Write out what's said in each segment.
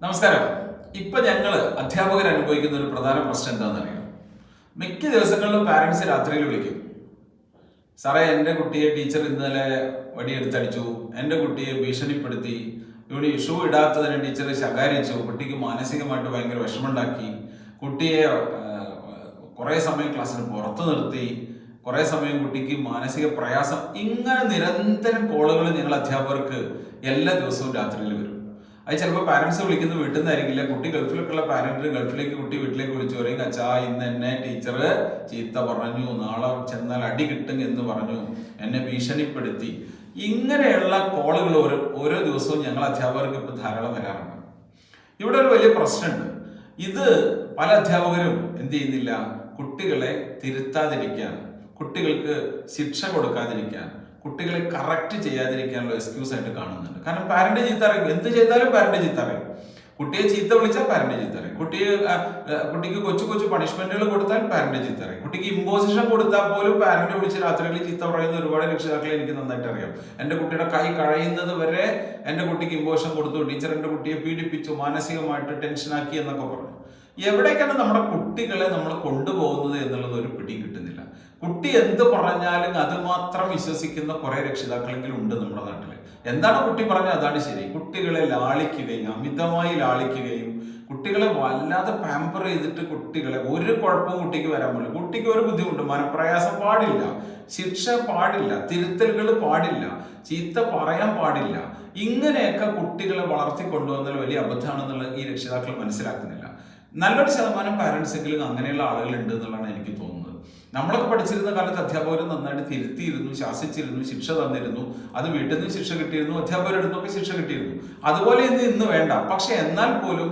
നമസ്കാരം. ഇപ്പൊ ഞങ്ങള് അധ്യാപകർ അനുഭവിക്കുന്ന ഒരു പ്രധാന പ്രശ്നം എന്താണെന്നറിയാം. മിക്ക ദിവസങ്ങളിലും പാരന്റ്സ് രാത്രിയിൽ വിളിക്കും. സാറേ, എൻ്റെ കുട്ടിയെ ടീച്ചർ ഇന്നലെ വടിയെടുത്തടിച്ചു, എൻ്റെ കുട്ടിയെ ഭീഷണിപ്പെടുത്തി, ഇവിടെ ഷൂ ഇടാത്തതിന് ടീച്ചർ ശകാരിച്ചു, കുട്ടിക്ക് മാനസികമായിട്ട് ഭയങ്കര വിഷമമുണ്ടാക്കി, കുട്ടിയെ കുറേ സമയം ക്ലാസ്സിന് പുറത്തു നിർത്തി, കുറേ സമയം കുട്ടിക്ക് മാനസിക പ്രയാസം. ഇങ്ങനെ നിരന്തരം കോളുകൾ ഞങ്ങൾ അധ്യാപകർക്ക് എല്ലാ ദിവസവും രാത്രിയിൽ വരും. അത് ചിലപ്പോൾ പാരന്റ്സ് വിളിക്കുന്ന വീട്ടിൽ നിന്നായിരിക്കില്ല. കുട്ടി ഗൾഫിലൊക്കെ ഉള്ള പാരന്റ് ഗൾഫിലേക്ക് കുട്ടി വീട്ടിലേക്ക് വിളിച്ചു പറയും, അച്ഛാ ഇന്ന് എന്നെ ടീച്ചർ ചീത്ത പറഞ്ഞു, നാളെ ചെന്നാൽ അടി കിട്ടും എന്ന് പറഞ്ഞു, എന്നെ ഭീഷണിപ്പെടുത്തി. ഇങ്ങനെയുള്ള കോളുകൾ ഓരോ ദിവസവും ഞങ്ങൾ അധ്യാപകർക്ക് ഇപ്പം ധാരാളം വരാറുണ്ട്. ഇവിടെ ഒരു വലിയ പ്രശ്നമുണ്ട്. ഇത് പല അധ്യാപകരും എന്ത് ചെയ്യുന്നില്ല, കുട്ടികളെ തിരുത്താതിരിക്കാൻ, കുട്ടികൾക്ക് ശിക്ഷ കൊടുക്കാതിരിക്കാൻ, കുട്ടികളെ കറക്റ്റ് ചെയ്യാതിരിക്കാനുള്ള എക്സ്ക്യൂസ് ആയിട്ട് കാണുന്നുണ്ട്. കാരണം പാരന്റ് ചീത്ത അറിയും, എന്ത് ചെയ്താലും പാരന്റ് ചീത്ത അറിയും. കുട്ടിയെ ചീത്ത വിളിച്ചാൽ പാരന്റ് ചീത്ത അറിയും, കുട്ടിക്ക് കൊച്ചു കൊച്ചു പണിഷ്മെന്റുകൾ കൊടുത്താൽ പാരന്റ് ചീത്ത അറിയും, കുട്ടിക്ക് ഇമ്പോസിഷൻ കൊടുത്താൽ പോലും പാരന്റ് വിളിച്ച് രാത്രികളിൽ ചീത്ത പറയുന്ന ഒരുപാട് രക്ഷിതാക്കളെ എനിക്ക് നന്നായിട്ട് അറിയാം. എൻ്റെ കുട്ടിയുടെ കൈ കഴിയുന്നത് വരെ എൻ്റെ കുട്ടിക്ക് ഇമ്പോസിഷൻ കൊടുത്തു, ടീച്ചർ എൻ്റെ കുട്ടിയെ പീഡിപ്പിച്ചു, മാനസികമായിട്ട് ടെൻഷനാക്കി എന്നൊക്കെ പറഞ്ഞു. എവിടേക്കാണ് നമ്മുടെ കുട്ടികളെ നമ്മൾ കൊണ്ടുപോകുന്നത് എന്നുള്ളത് ഒരു പിടിയും കിട്ടുന്നില്ല. കുട്ടി എന്ത് പറഞ്ഞാലും അത് മാത്രം വിശ്വസിക്കുന്ന കുറെ രക്ഷിതാക്കളെങ്കിലും ഉണ്ട് നമ്മുടെ നാട്ടിൽ. എന്താണ് കുട്ടി പറഞ്ഞാൽ അതാണ് ശരി. കുട്ടികളെ ലാളിക്കുകയും അമിതമായി ലാളിക്കുകയും കുട്ടികളെ വല്ലാതെ പാമ്പർ ചെയ്തിട്ട് കുട്ടികളെ ഒരു കുഴപ്പവും കുട്ടിക്ക് വരാൻ പാടില്ല, കുട്ടിക്ക് ഒരു ബുദ്ധിമുട്ട്, മനപ്രയാസം പാടില്ല, ശിക്ഷ പാടില്ല, തിരുത്തലുകൾ പാടില്ല, ചീത്ത പറയാൻ പാടില്ല. ഇങ്ങനെയൊക്കെ കുട്ടികളെ വളർത്തിക്കൊണ്ടുവന്നാൽ വലിയ അബദ്ധമാണെന്നുള്ളത് ഈ രക്ഷിതാക്കൾ മനസ്സിലാക്കുന്നില്ല. നല്ലൊരു ശതമാനം പാരന്റ്സെങ്കിലും അങ്ങനെയുള്ള ആളുകൾ ഉണ്ട് എന്നുള്ളതാണ് എനിക്ക് തോന്നുന്നത്. നമ്മളൊക്കെ പഠിച്ചിരുന്ന കാലത്ത് അധ്യാപകർ നന്നായിട്ട് തിരുത്തിയിരുന്നു, ശാസിച്ചിരുന്നു, ശിക്ഷ തന്നിരുന്നു. അത് വീട്ടിൽ നിന്ന് ശിക്ഷ കിട്ടിയിരുന്നു, അധ്യാപകരുടെ നിന്നൊക്കെ ശിക്ഷ കിട്ടിയിരുന്നു. അതുപോലെ ഇന്ന് വേണ്ട. പക്ഷെ എന്നാൽ പോലും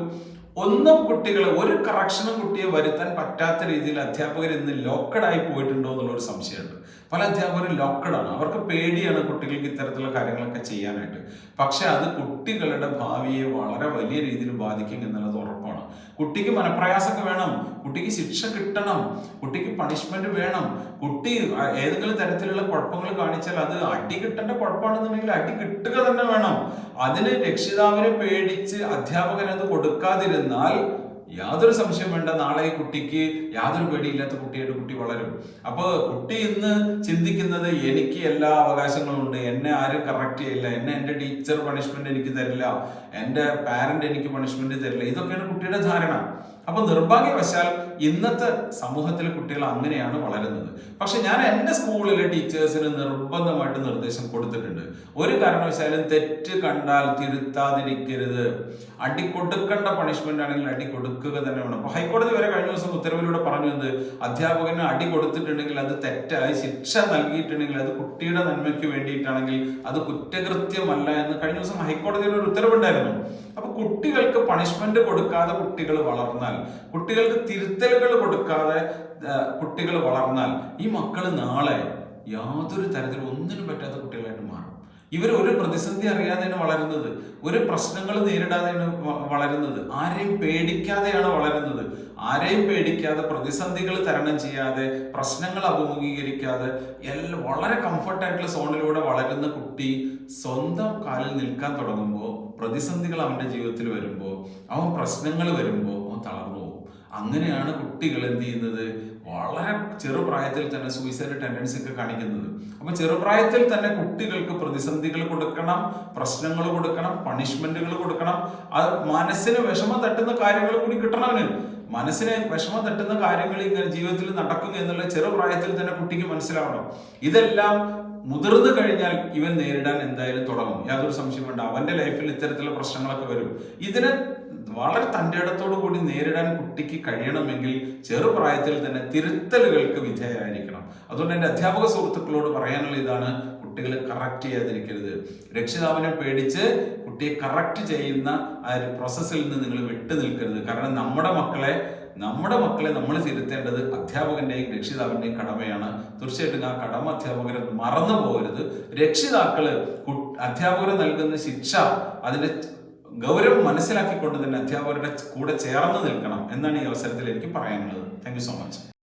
ഒന്നും കുട്ടികളെ ഒരു കറക്ഷനും കുട്ടിയെ വരുത്താൻ പറ്റാത്ത രീതിയിൽ അധ്യാപകർ ഇന്ന് ലോക്കഡായി പോയിട്ടുണ്ടോ എന്നുള്ളൊരു സംശയമുണ്ട്. പല അധ്യാപകരും ലോക്കഡാണ്, അവർക്ക് പേടിയാണ് കുട്ടികൾക്ക് ഇത്തരത്തിലുള്ള കാര്യങ്ങളൊക്കെ ചെയ്യാനായിട്ട്. പക്ഷെ അത് കുട്ടികളുടെ ഭാവിയെ വളരെ വലിയ രീതിയിൽ ബാധിക്കും എന്നുള്ളത് ഉറപ്പാണ്. കുട്ടിക്ക് മനപ്രയാസമൊക്കെ വേണം, കുട്ടിക്ക് ശിക്ഷ കിട്ടണം, കുട്ടിക്ക് പണിഷ്മെന്റ് വേണം. കുട്ടി ഏതെങ്കിലും തരത്തിലുള്ള കുഴപ്പങ്ങൾ കാണിച്ചാൽ അത് അടി കിട്ടേണ്ട കുഴപ്പമാണെന്നുണ്ടെങ്കിൽ അടി കിട്ടുക തന്നെ വേണം. അതിന് രക്ഷിതാവിനെ പേടിച്ച് അധ്യാപകനത് കൊടുക്കാതിരുന്നാൽ യാതൊരു സംശയം വേണ്ട, നാളെ ഈ കുട്ടിക്ക് യാതൊരു പേടിയില്ലാത്ത കുട്ടിയായിട്ട് കുട്ടി വളരും. അപ്പോൾ കുട്ടി ഇന്ന് ചിന്തിക്കുന്നത് എനിക്ക് എല്ലാ അവകാശങ്ങളും ഉണ്ട്, എന്നെ ആരും കറക്റ്റ് ചെയ്യില്ല, എൻ്റെ ടീച്ചർ പണിഷ്മെന്റ് എനിക്ക് തരില്ല, എൻ്റെ പാരന്റ് എനിക്ക് പണിഷ്മെന്റ് തരില്ല, ഇതൊക്കെയാണ് കുട്ടിയുടെ ധാരണ. അപ്പൊ നിർഭാഗ്യവശാൽ ഇന്നത്തെ സമൂഹത്തിലെ കുട്ടികൾ അങ്ങനെയാണ് വളരുന്നത്. പക്ഷെ ഞാൻ എൻ്റെ സ്കൂളിലെ ടീച്ചേഴ്സിന് നിർബന്ധമായിട്ട് നിർദ്ദേശം കൊടുത്തിട്ടുണ്ട്, ഒരു കാരണവശാലും തെറ്റ് കണ്ടാൽ തിരുത്താതിരിക്കരുത്. അടി കൊടുക്കേണ്ട പണിഷ്മെന്റ് ആണെങ്കിൽ അടി കൊടുക്കുക തന്നെ വേണം. അപ്പൊ ഹൈക്കോടതി വരെ കഴിഞ്ഞ ദിവസം ഉത്തരവിലൂടെ പറഞ്ഞു, എന്ത്, അധ്യാപകന് അടി കൊടുത്തിട്ടുണ്ടെങ്കിൽ അത് തെറ്റായി, ശിക്ഷ നൽകിയിട്ടുണ്ടെങ്കിൽ അത് കുട്ടിയുടെ നന്മയ്ക്ക് വേണ്ടിയിട്ടാണെങ്കിൽ അത് കുറ്റകൃത്യമല്ല എന്ന് കഴിഞ്ഞ ദിവസം ഹൈക്കോടതിയുടെ ഒരു ഉത്തരവുണ്ടായിരുന്നു. അപ്പൊ കുട്ടികൾക്ക് പണിഷ്മെന്റ് കൊടുക്കാതെ കുട്ടികൾ വളർന്നാൽ, കുട്ടികൾക്ക് തിരുത്തലുകൾ കൊടുക്കാതെ കുട്ടികൾ വളർന്നാൽ ഈ മക്കൾ നാളെ യാതൊരു തരത്തിലും ഒന്നിനും പറ്റാത്ത കുട്ടികളായിട്ട് മാറും. ഇവർ ഒരു പ്രതിസന്ധി അറിയാതെയാണ് വളരുന്നത്, ഒരു പ്രശ്നങ്ങൾ നേരിടാതെയാണ് വളരുന്നത്, ആരെയും പേടിക്കാതെയാണ് വളരുന്നത്. ആരെയും പേടിക്കാതെ, പ്രതിസന്ധികൾ തരണം ചെയ്യാതെ, പ്രശ്നങ്ങൾ അഭിമുഖീകരിക്കാതെ വളരെ കംഫർട്ടായിട്ടുള്ള സോണിലൂടെ വളരുന്ന കുട്ടി സ്വന്തം കാലിൽ നിൽക്കാൻ തുടങ്ങുമ്പോൾ, പ്രതിസന്ധികൾ അവൻ്റെ ജീവിതത്തിൽ വരുമ്പോൾ, അവൻ പ്രശ്നങ്ങൾ വരുമ്പോൾ അവൻ തളർന്നു പോകും. അങ്ങനെയാണ് കുട്ടികൾ എന്ത് ചെയ്യുന്നത്, വളരെ ചെറുപ്രായത്തിൽ തന്നെ സൂയിസൈഡ് ടെൻഡൻസി ഒക്കെ കാണിക്കുന്നത്. അപ്പൊ ചെറുപ്രായത്തിൽ തന്നെ കുട്ടികൾക്ക് പ്രതിസന്ധികൾ കൊടുക്കണം, പ്രശ്നങ്ങൾ കൊടുക്കണം, പണിഷ്മെന്റുകൾ കൊടുക്കണം. അത് മനസ്സിന് വിഷമം തട്ടുന്ന കാര്യങ്ങൾ കൂടി കിട്ടണം. അവന് മനസ്സിന് വിഷമം തട്ടുന്ന കാര്യങ്ങൾ ഇങ്ങനെ ജീവിതത്തിൽ നടക്കും എന്നുള്ള ചെറുപ്രായത്തിൽ തന്നെ കുട്ടിക്ക് മനസ്സിലാവണം. ഇതെല്ലാം മുതിർന്നു കഴിഞ്ഞാൽ ഇവൻ നേരിടാൻ എന്തായാലും തുടങ്ങും, യാതൊരു സംശയം വേണ്ട. അവന്റെ ലൈഫിൽ ഇത്തരത്തിലുള്ള പ്രശ്നങ്ങളൊക്കെ വരും. ഇതിനെ വളരെ തൻ്റെ ഇടത്തോടു കൂടി നേരിടാൻ കുട്ടിക്ക് കഴിയണമെങ്കിൽ ചെറുപ്രായത്തിൽ തന്നെ തിരുത്തലുകൾക്ക് വിധേയരായിരിക്കണം. അതുകൊണ്ട് എൻ്റെ അധ്യാപക സുഹൃത്തുക്കളോട് പറയാനുള്ള ഇതാണ്, കുട്ടികളെ കറക്റ്റ് ചെയ്യാതിരിക്കരുത്. രക്ഷിതാവിനെ പേടിച്ച് കുട്ടിയെ കറക്റ്റ് ചെയ്യുന്ന ആ ഒരു പ്രോസസ്സിൽ നിന്ന് നിങ്ങൾ വിട്ടു നിൽക്കരുത്. കാരണം നമ്മുടെ മക്കളെ നമ്മൾ തിരുത്തേണ്ടത് അധ്യാപകന്റെയും രക്ഷിതാവിന്റെയും കടമയാണ്. തീർച്ചയായിട്ടും ആ കടമ അധ്യാപകരെ മറന്നു പോകരുത്. രക്ഷിതാക്കള് അധ്യാപകർ നൽകുന്ന ശിക്ഷ അതിന്റെ ഗൗരവം മനസ്സിലാക്കിക്കൊണ്ട് തന്നെ അധ്യാപകരുടെ കൂടെ ചേർന്ന് നിൽക്കണം എന്നാണ് ഈ അവസരത്തിൽ എനിക്ക് പറയാനുള്ളത്. Thank you so much.